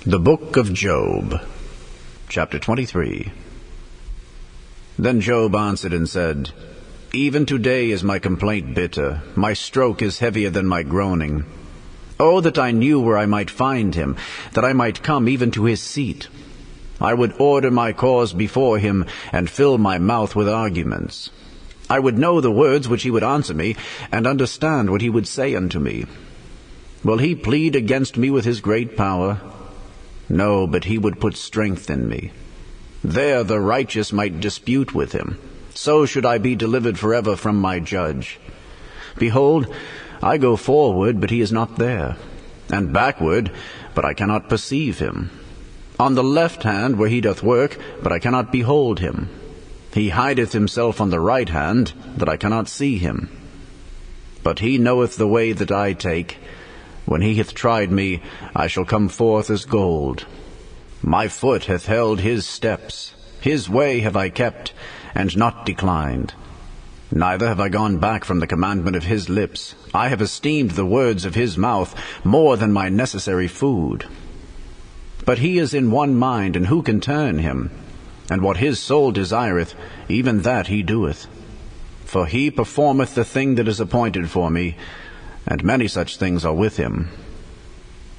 The Book of Job, Chapter 23. Then Job answered and said, Even today is my complaint bitter, my stroke is heavier than my groaning. Oh, that I knew where I might find him, that I might come even to his seat. I would order my cause before him, and fill my mouth with arguments. I would know the words which he would answer me, and understand what he would say unto me. Will he plead against me with his great power? No, but he would put strength in me. There the righteous might dispute with him. So should I be delivered forever from my judge. Behold, I go forward, but he is not there, and backward, but I cannot perceive him. On the left hand where he doth work, but I cannot behold him. He hideth himself on the right hand, that I cannot see him. But he knoweth the way that I take. When he hath tried me, I shall come forth as gold. My foot hath held his steps. His way have I kept, and not declined. Neither have I gone back from the commandment of his lips. I have esteemed the words of his mouth more than my necessary food. But he is in one mind, and who can turn him? And what his soul desireth, even that he doeth. For he performeth the thing that is appointed for me, and many such things are with him.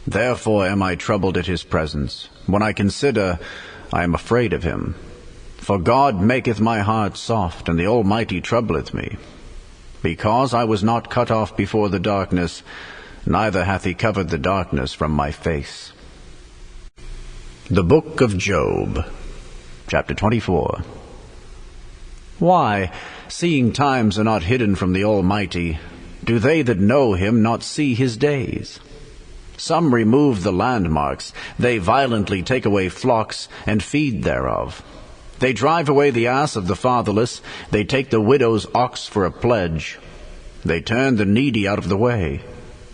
Therefore am I troubled at his presence. When I consider, I am afraid of him. For God maketh my heart soft, and the Almighty troubleth me. Because I was not cut off before the darkness, neither hath he covered the darkness from my face. The Book of Job, Chapter 24. Why, seeing times are not hidden from the Almighty, do they that know him not see his days? Some remove the landmarks, they violently take away flocks, and feed thereof. They drive away the ass of the fatherless, they take the widow's ox for a pledge. They turn the needy out of the way.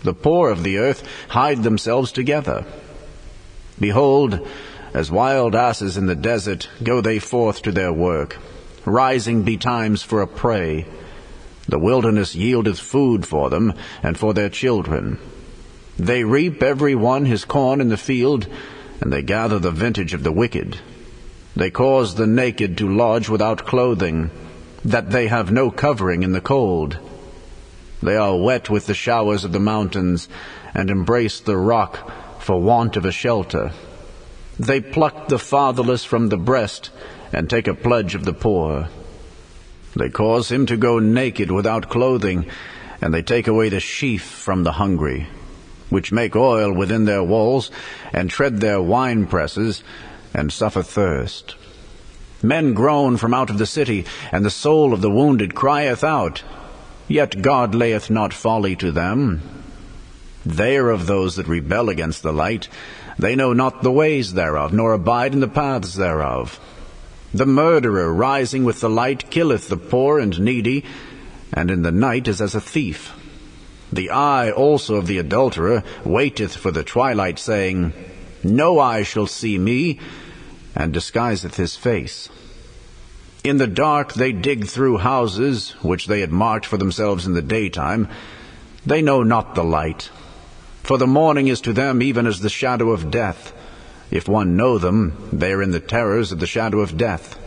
The poor of the earth hide themselves together. Behold, as wild asses in the desert go they forth to their work, rising betimes for a prey. The wilderness yieldeth food for them, and for their children. They reap every one his corn in the field, and they gather the vintage of the wicked. They cause the naked to lodge without clothing, that they have no covering in the cold. They are wet with the showers of the mountains, and embrace the rock for want of a shelter. They pluck the fatherless from the breast, and take a pledge of the poor. They cause him to go naked without clothing, and they take away the sheaf from the hungry, which make oil within their walls, and tread their wine presses, and suffer thirst. Men groan from out of the city, and the soul of the wounded crieth out. Yet God layeth not folly to them. They are of those that rebel against the light. They know not the ways thereof, nor abide in the paths thereof. The murderer rising with the light killeth the poor and needy, and in the night is as a thief. The eye also of the adulterer waiteth for the twilight, saying, No eye shall see me, and disguiseth his face. In the dark they dig through houses, which they had marked for themselves in the daytime. They know not the light. For the morning is to them even as the shadow of death. If one know them, they are in the terrors of the shadow of death.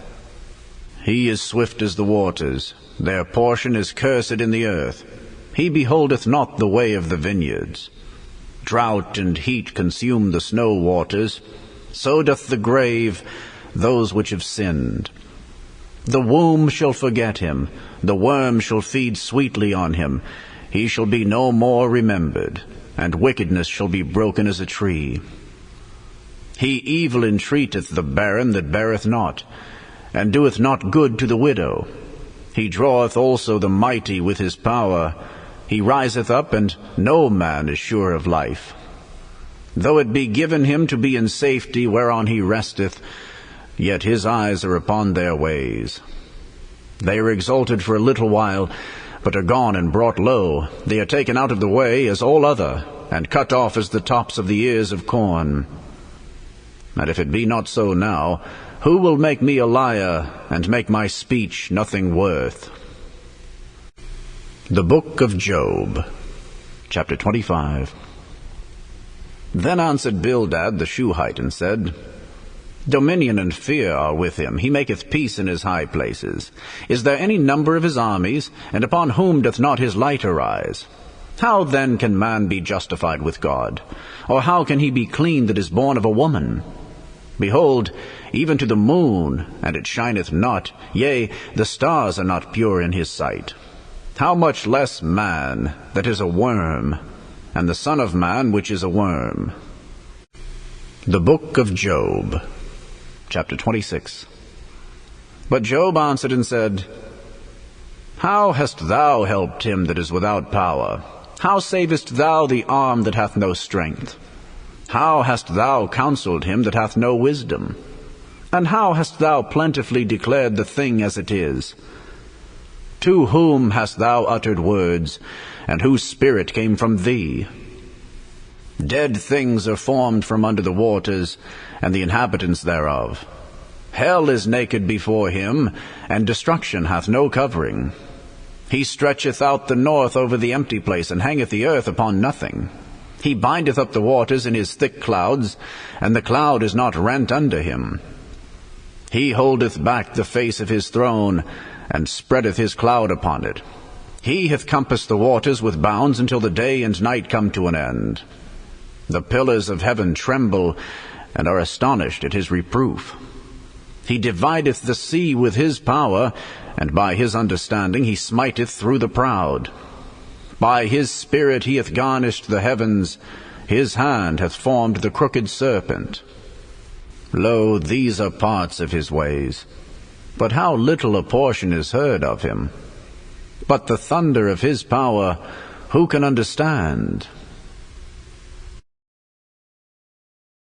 He is swift as the waters. Their portion is cursed in the earth. He beholdeth not the way of the vineyards. Drought and heat consume the snow waters. So doth the grave those which have sinned. The womb shall forget him. The worm shall feed sweetly on him. He shall be no more remembered, and wickedness shall be broken as a tree. He evil entreateth the barren that beareth not, and doeth not good to the widow. He draweth also the mighty with his power. He riseth up, and no man is sure of life. Though it be given him to be in safety whereon he resteth, yet his eyes are upon their ways. They are exalted for a little while, but are gone and brought low. They are taken out of the way as all other, and cut off as the tops of the ears of corn. And if it be not so now, who will make me a liar, and make my speech nothing worth? The Book of Job, Chapter 25. Then answered Bildad the Shuhite, and said, Dominion and fear are with him. He maketh peace in his high places. Is there any number of his armies? And upon whom doth not his light arise? How then can man be justified with God? Or how can he be clean that is born of a woman? Behold, even to the moon, and it shineth not, yea, the stars are not pure in his sight. How much less man that is a worm, and the Son of Man which is a worm? The Book of Job, chapter 26. But Job answered and said, How hast thou helped him that is without power? How savest thou the arm that hath no strength? How hast thou counseled him that hath no wisdom? And how hast thou plentifully declared the thing as it is? To whom hast thou uttered words, and whose spirit came from thee? Dead things are formed from under the waters, and the inhabitants thereof. Hell is naked before him, and destruction hath no covering. He stretcheth out the north over the empty place, and hangeth the earth upon nothing. He bindeth up the waters in his thick clouds, and the cloud is not rent under him. He holdeth back the face of his throne, and spreadeth his cloud upon it. He hath compassed the waters with bounds until the day and night come to an end. The pillars of heaven tremble, and are astonished at his reproof. He divideth the sea with his power, and by his understanding he smiteth through the proud. By his spirit he hath garnished the heavens, his hand hath formed the crooked serpent. Lo, these are parts of his ways, but how little a portion is heard of him. But the thunder of his power, who can understand?